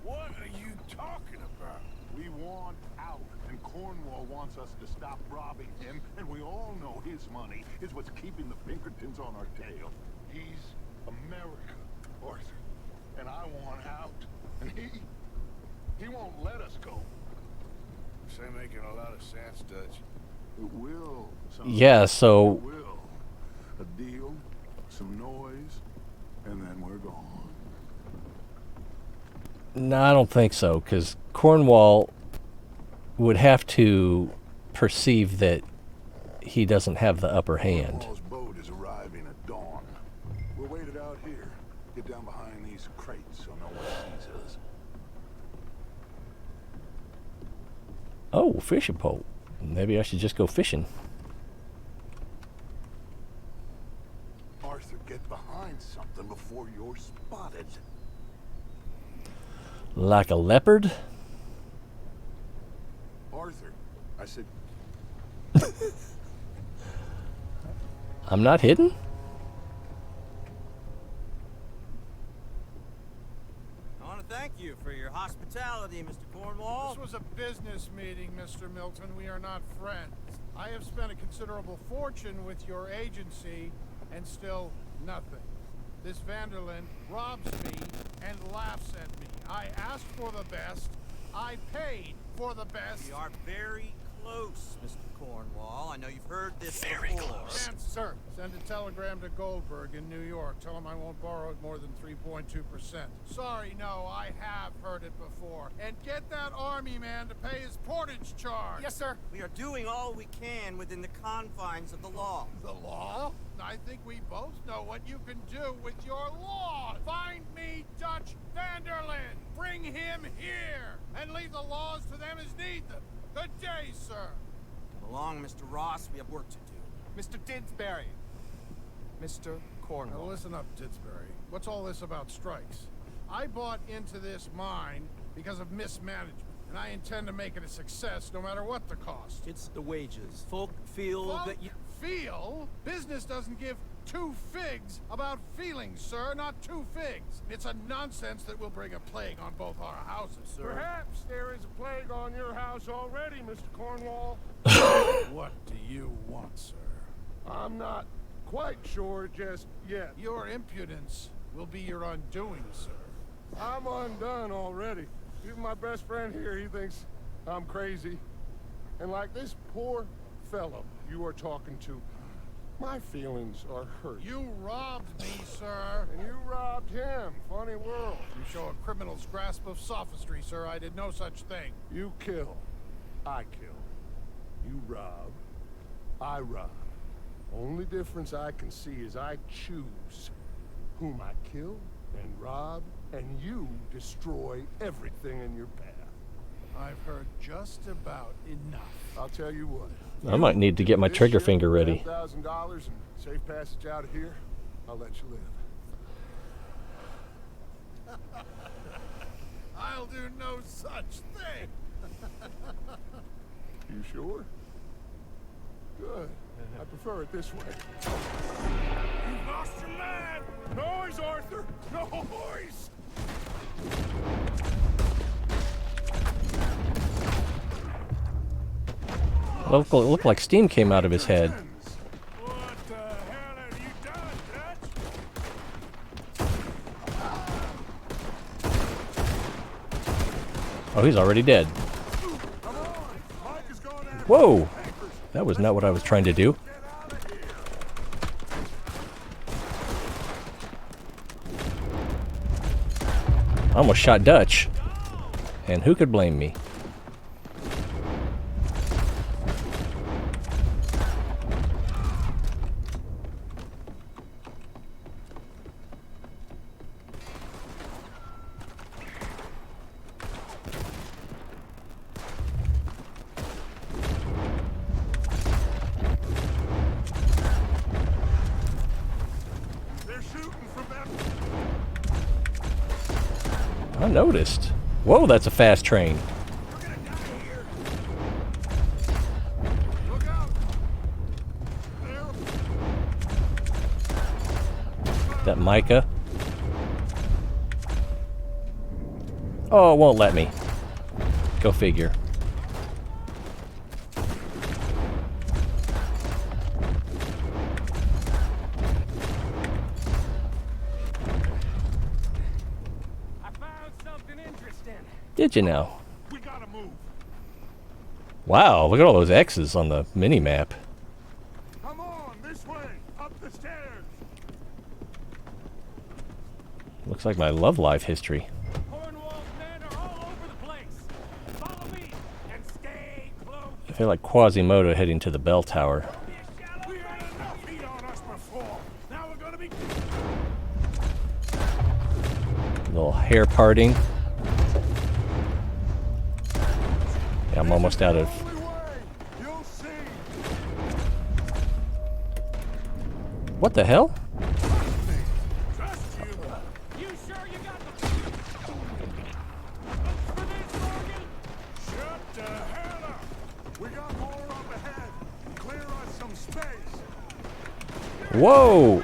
S7: What are you talking about?
S3: We want out, and Cornwall wants us to stop robbing him, and we all know his money is what's keeping the Pinkertons on our tail. He's America, Arthur, and I want out, and he won't let us go.
S7: This ain't making a lot of sense, Dutch.
S3: It will.
S1: Yeah, so
S3: It will. A deal, some noise, and then we're gone.
S1: no, I don't think so, because Cornwall would have to perceive that he doesn't have the upper hand.
S3: Cornwall's boat is arriving at dawn. We'll wait it out here. Get down behind these crates so no one sees us.
S1: Oh, fishing pole. Maybe I should just go fishing.
S3: Arthur, get behind something before you're spotted.
S1: Like a leopard?
S3: Arthur, I said,
S1: I'm not hidden?
S8: I want to thank you for your hospitality, Mr. Cornwall.
S5: This was a business meeting, Mr. Milton. We are not friends. I have spent a considerable fortune with your agency, and still nothing. This Vanderlyn robs me and laughs at me. I asked for the best. I paid for the best.
S8: We are very close, Mr. Cornwall. I know you've heard this
S1: Very
S8: before.
S1: close.
S5: Yes, sir. Send a telegram to Goldberg in New York. Tell him I won't borrow it more than 3.2%. Sorry, no, I have heard it before. And get that army man to pay his portage charge.
S2: Yes, sir.
S8: We are doing all we can within the confines of the law.
S5: The law? I think we both know what you can do with your law. Find me Dutch Vanderlyn. Bring him here. And leave the laws to them as need them. Good day, sir.
S8: Come along, Mr. Ross. We have work to do.
S9: Mr. Didsbury. Mr.
S5: Now
S9: Cornwall.
S5: listen up, Titsbury. What's all this about strikes? I bought into this mine because of mismanagement, and I intend to make it a success no matter what the cost.
S8: It's the wages. Folk feel
S5: Folk
S8: that you...
S5: feel? Business doesn't give two figs about feelings, sir, not two figs. It's a nonsense that will bring a plague on both our houses, sir.
S7: Perhaps there is a plague on your house already, Mr. Cornwall.
S5: What do you want, sir?
S7: I'm not quite sure just yet.
S5: Your impudence will be your undoing, sir.
S7: I'm undone already. Even my best friend here, he thinks I'm crazy. And like this poor fellow you are talking to, my feelings are hurt.
S5: You robbed me, sir.
S7: And you robbed him. Funny world.
S5: You show a criminal's grasp of sophistry, sir. I did no such thing.
S7: You kill. I kill. You rob. I rob. Only difference I can see is I choose whom I kill and rob, and you destroy everything in your path.
S5: I've heard just about enough.
S7: I'll tell you what.
S1: I might need to get my
S7: This
S1: trigger
S7: ship,
S1: finger ready.
S7: $10,000 and safe passage out of here. I'll let you live.
S5: I'll do no such thing.
S7: You sure? Good. I prefer it this way.
S5: You've lost your man.
S7: Noise, Arthur! Noise!
S1: Looked like steam came out of his head.
S7: What the hell have you done, Dutch?
S1: Oh, he's already dead.
S7: Come on! Mike is going after
S1: Whoa! That was not what I was trying to do.
S7: Get out of here!
S1: I almost shot Dutch. And who could blame me? noticed. Whoa, that's a fast train.
S3: We're gonna die here. Look out! There.
S1: That Micah. Oh, it won't let me. Go figure.
S5: I found something interesting.
S1: Did you now?
S3: We gotta move.
S1: Wow, look at all those X's on the mini-map.
S3: Come on, this way, up the stairs.
S1: Looks like my love life history.
S5: Cornwall's men are all over the place. Follow me and stay close.
S1: I feel like Quasimodo heading to the bell tower.
S3: We had enough heat on us before. Now we're gonna be.
S1: Little hair parting. Yeah, I'm almost out of...
S3: Only way. You'll see.
S1: What the hell?
S3: Trust you.
S5: You sure you got the... Looks for this, Morgan?
S3: Shut the hell up. We got more up ahead. Clear us some space.
S1: Whoa!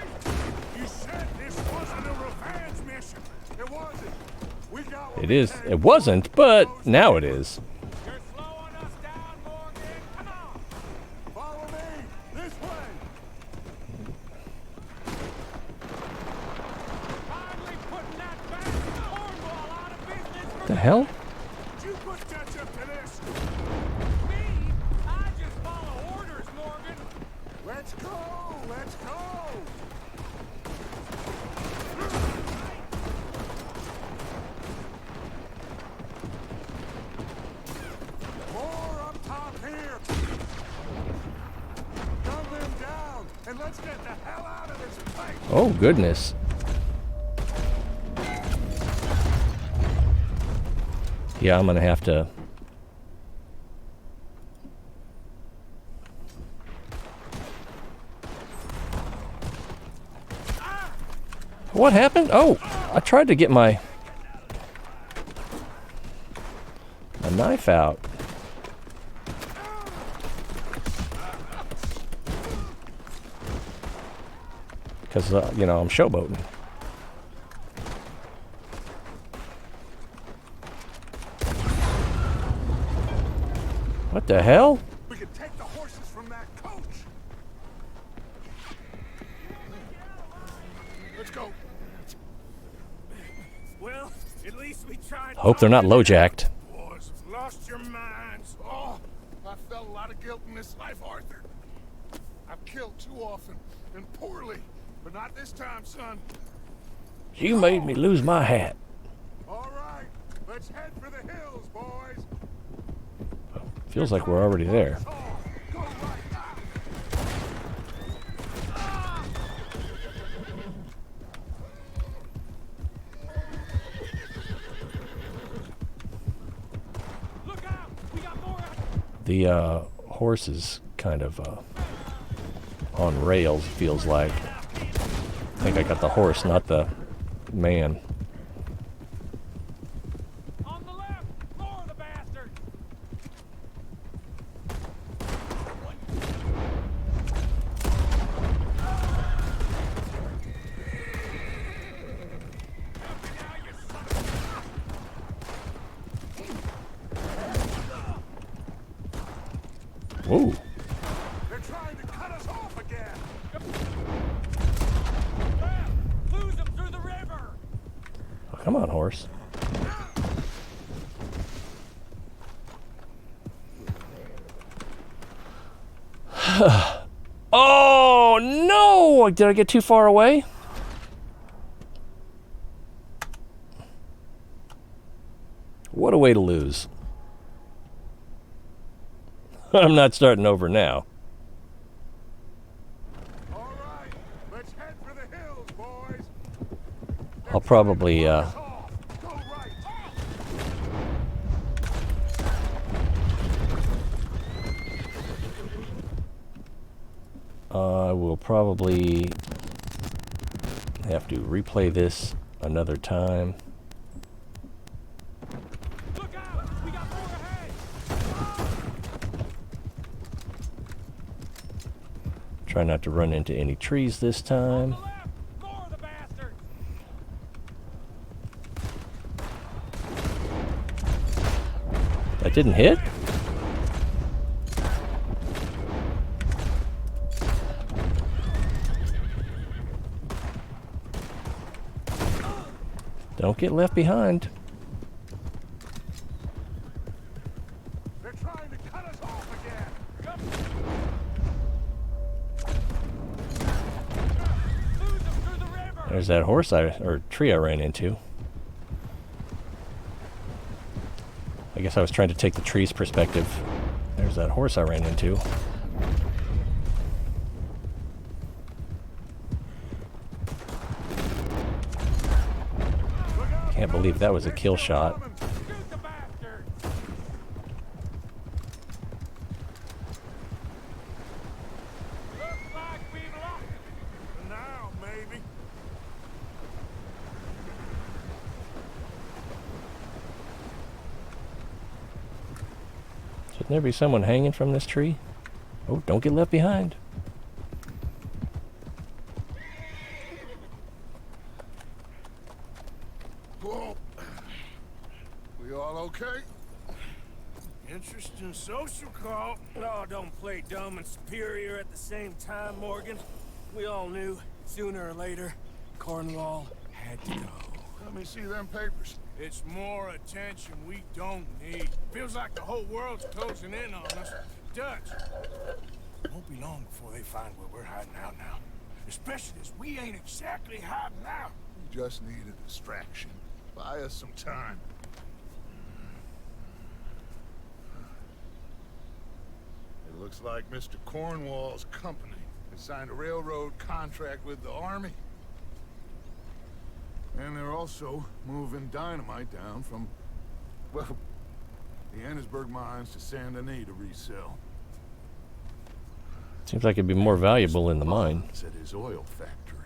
S3: You said this wasn't a revenge mission. It wasn't. We got what
S1: It
S3: we
S1: is.
S3: came
S1: It
S3: for.
S1: wasn't, but now it is.
S5: You're slowing us down, Morgan. Come on.
S3: Follow me. This way.
S5: Finally putting that bastard Cornwall out of business for
S1: The hell?
S3: Did you put ketchup to this?
S5: me. I just follow orders, Morgan.
S3: Let's go. Let's go. More up top here. Gun them down, and let's get the hell out of this place.
S1: Oh, goodness. Yeah, I'm gonna have to... What happened? Oh, I tried to get my knife out. Because, you know, I'm showboating. What the hell?
S3: We can take the horses from that coach. Let's go.
S5: Well, at least we tried.
S1: Hope they're not low-jacked.
S3: Boys, you've lost your minds. Oh, I felt a lot of guilt in this life, Arthur. I've killed too often and poorly, but not this time, son.
S1: You made me lose my hat.
S3: All right, let's head for the hills, boys.
S1: Feels like we're already there.
S3: Go right now.
S5: Look out! We got more out.
S1: The horse is kind of on rails, it feels like. I think I got the horse, not the man.
S5: On the left! More of the bastard!
S1: Whoa.
S3: They're trying to cut us off again.
S5: Lose them through the river!
S1: Oh, come on, horse. Oh, no! Did I get too far away? What a way to lose. I'm not starting over now.
S3: All right, let's head for the hills, boys.
S1: I'll probably,
S3: Cut us off. Go right.
S1: I will probably have to replay this another time. Try not to run into any trees this time. That didn't hit? Don't get left behind.
S3: They're trying to cut us off again.
S1: There's that or tree I ran into. I guess I was trying to take the tree's perspective. There's that horse I ran into. Can't believe that was a kill shot. Shouldn't there be someone hanging from this tree? Oh, don't get left behind.
S3: Whoa. We all okay?
S5: Interesting social call. Oh, don't play dumb and superior at the same time, Morgan. We all knew, sooner or later, Cornwall had to go.
S3: Let me see them papers.
S5: It's more attention we don't need. Feels like the whole world's closing in on us. Dutch, won't be long before they find where we're hiding out now. Especially as we ain't exactly hiding out.
S3: We just need a distraction. Buy us some time. It looks like Mr. Cornwall's company has signed a railroad contract with the army. And they're also moving dynamite down from, well, the Annesburg mines to Saint Denis to resell.
S1: Seems like it'd be more valuable in the mine.
S3: It's at his oil factory.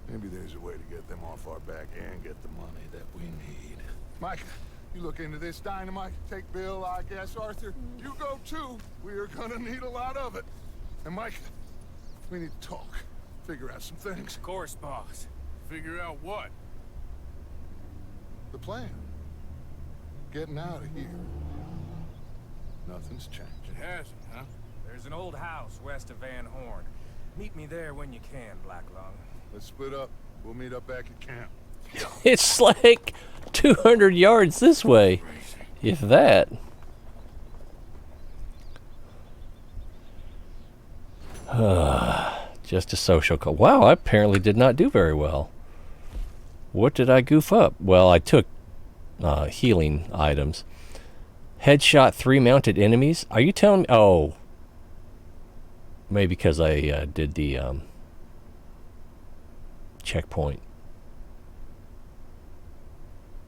S3: Maybe there's a way to get them off our back and get the money that we need. Mike, you look into this dynamite. Take Bill, I guess. Arthur, you go too. We are gonna need a lot of it. And Mike, we need to talk. Figure out some things.
S5: Of course, boss. Figure out what?
S3: The plan. Getting out of here. Nothing's changed.
S5: It hasn't, huh?
S10: There's an old house west of Van Horn. Meet me there when you can, Blacklung.
S3: Let's split up. We'll meet up back at camp.
S1: It's like 200 yards this way, if that. Just a social call. Wow, I apparently did not do very well. What did I goof up? Well, I took healing items. Headshot 3 mounted enemies. Are you telling me? Oh. Maybe because I did the checkpoint.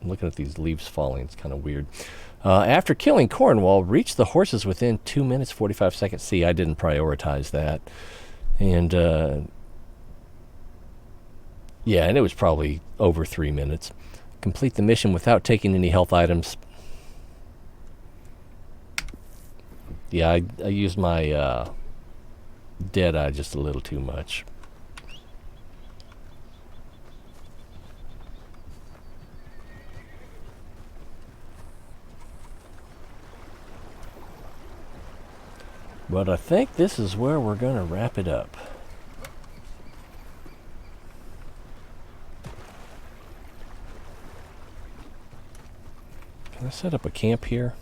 S1: I'm looking at these leaves falling. It's kind of weird. After killing Cornwall, reach the horses within 2 minutes, 45 seconds. See, I didn't prioritize that. And, yeah, and it was probably over 3 minutes. Complete the mission without taking any health items. Yeah, I used my Deadeye just a little too much. But I think this is where we're going to wrap it up. Can I set up a camp here?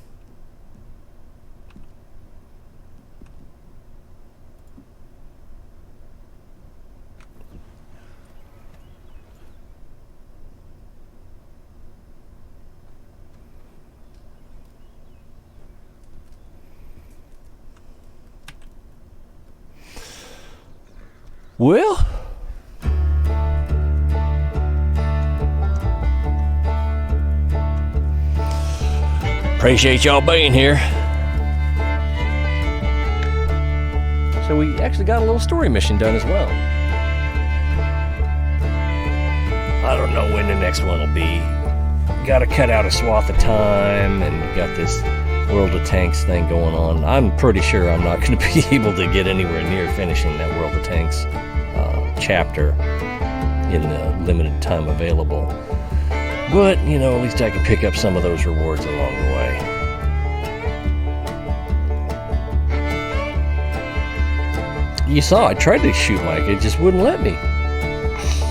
S1: Well, appreciate y'all being here. So we actually got a little story mission done as well. I don't know when the next one will be. Got to cut out a swath of time, and got this World of Tanks thing going on. I'm pretty sure I'm not going to be able to get anywhere near finishing that World of Tanks chapter in the limited time available. But, you know, at least I can pick up some of those rewards along the way. You saw, I tried to shoot Mike, it just wouldn't let me.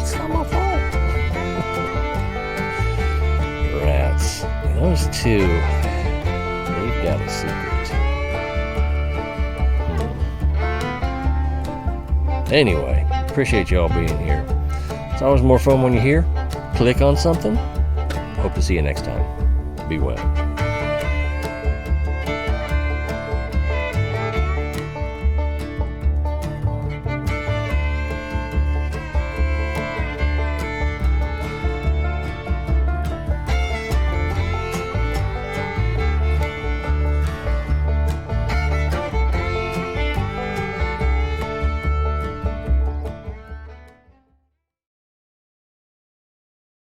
S1: It's not my fault. Rats. Those two, they've got a secret. Anyway, appreciate y'all being here. It's always more fun when you're here. Click on something. Hope to see you next time. Be well.